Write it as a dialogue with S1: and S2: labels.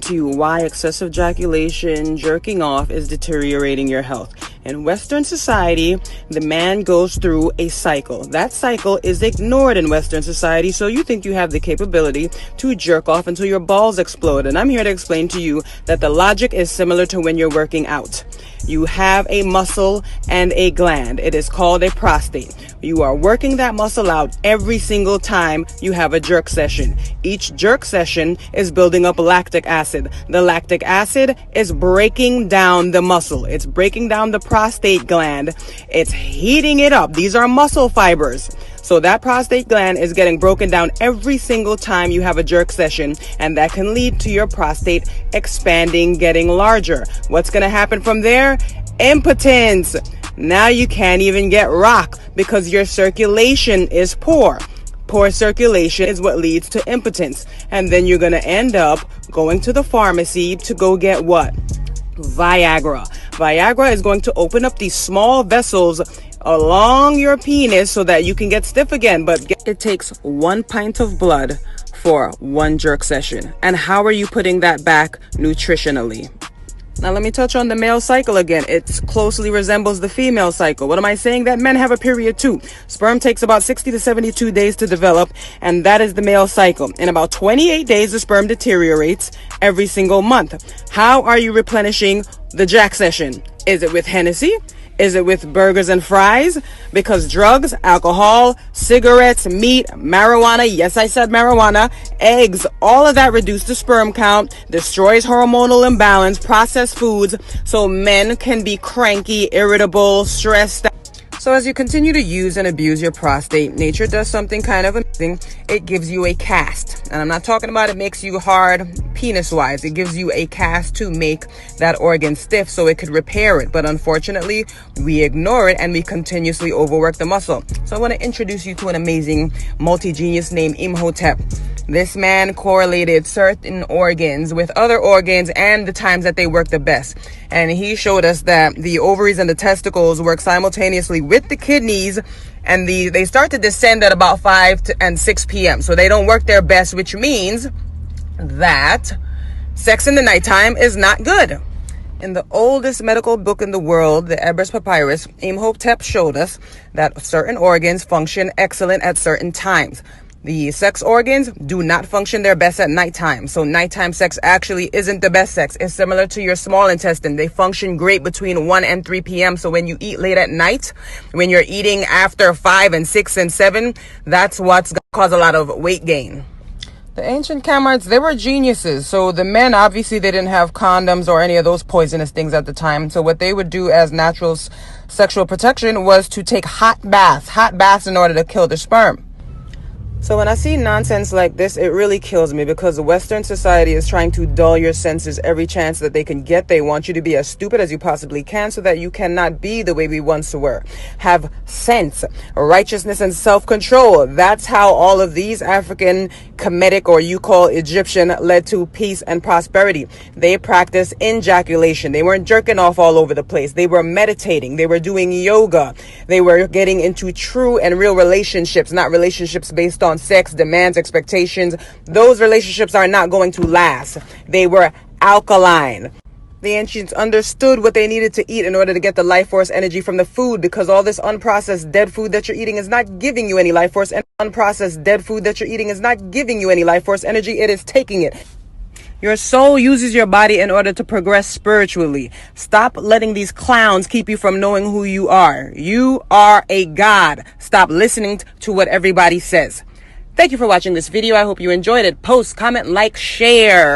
S1: To you why excessive ejaculation, jerking off is deteriorating your health. In Western society, the man goes through a cycle. That cycle is ignored in Western society, so you think you have the capability to jerk off until your balls explode. And I'm here to explain to you that the logic is similar to when you're working out. You have a muscle and a gland. It is called a prostate. You are working that muscle out every single time you have a jerk session. Each jerk session is building up lactic acid. The lactic acid is breaking down the muscle. It's breaking down the prostate gland. It's heating it up. These are muscle fibers. So that prostate gland is getting broken down every single time you have a jerk session, and that can lead to your prostate expanding, getting larger. What's going to happen from there? Impotence. Now you can't even get rock because your circulation is poor. Poor circulation is what leads to impotence. And then you're going to end up going to the pharmacy to go get what? Viagra. Viagra is going to open up these small vessels along your penis so that you can get stiff again. But it takes 1 pint of blood for one jerk session. And how are you putting that back nutritionally? Now let me touch on the male cycle again. It closely resembles the female cycle. What am I saying? That men have a period too. Sperm takes about 60 to 72 days to develop, and that is the male cycle. In about 28 days, the sperm deteriorates every single month. How are you replenishing the jack session? Is it with Hennessy? Is it with burgers and fries? Because drugs, alcohol, cigarettes, meat, marijuana, yes, I said marijuana, eggs, all of that reduce the sperm count, destroys hormonal imbalance, processed foods, so men can be cranky, irritable, stressed. So as you continue to use and abuse your prostate, nature does something kind of amazing. It gives you a cast. And I'm not talking about it makes you hard penis-wise. It gives you a cast to make that organ stiff so it could repair it. But unfortunately, we ignore it and we continuously overwork the muscle. So I want to introduce you to an amazing multi-genius named Imhotep. This man correlated certain organs with other organs and the times that they work the best. And he showed us that the ovaries and the testicles work simultaneously with the kidneys, and they start to descend at about 5 and 6 p.m. So they don't work their best, which means that sex in the nighttime is not good. In the oldest medical book in the world, the Ebers Papyrus, Imhotep showed us that certain organs function excellent at certain times. The sex organs do not function their best at nighttime. So nighttime sex actually isn't the best sex. It's similar to your small intestine. They function great between 1 and 3 p.m. So when you eat late at night, when you're eating after 5 and 6 and 7, that's what's going to cause a lot of weight gain. The ancient Kamarites, they were geniuses. So the men, obviously, they didn't have condoms or any of those poisonous things at the time. So what they would do as natural sexual protection was to take hot baths in order to kill the sperm. So when I see nonsense like this, it really kills me because Western society is trying to dull your senses every chance that they can get. They want you to be as stupid as you possibly can so that you cannot be the way we once were. Have sense, righteousness, and self-control. That's how all of these African, Kemetic, or you call Egyptian, led to peace and prosperity. They practiced ejaculation. They weren't jerking off all over the place. They were meditating. They were doing yoga. They were getting into true and real relationships, not relationships based on sex, demands, expectations. Those relationships are not going to last. They were alkaline. The ancients understood what they needed to eat in order to get the life force energy from the food, because all this unprocessed dead food that you're eating is not giving you any life force. And unprocessed dead food that you're eating is not giving you any life force energy. It is taking it. Your soul uses your body in order to progress spiritually. Stop letting these clowns keep you from knowing who you are. You are a god. Stop listening to what everybody says. Thank you for watching this video. I hope you enjoyed it. Post, comment, like, share.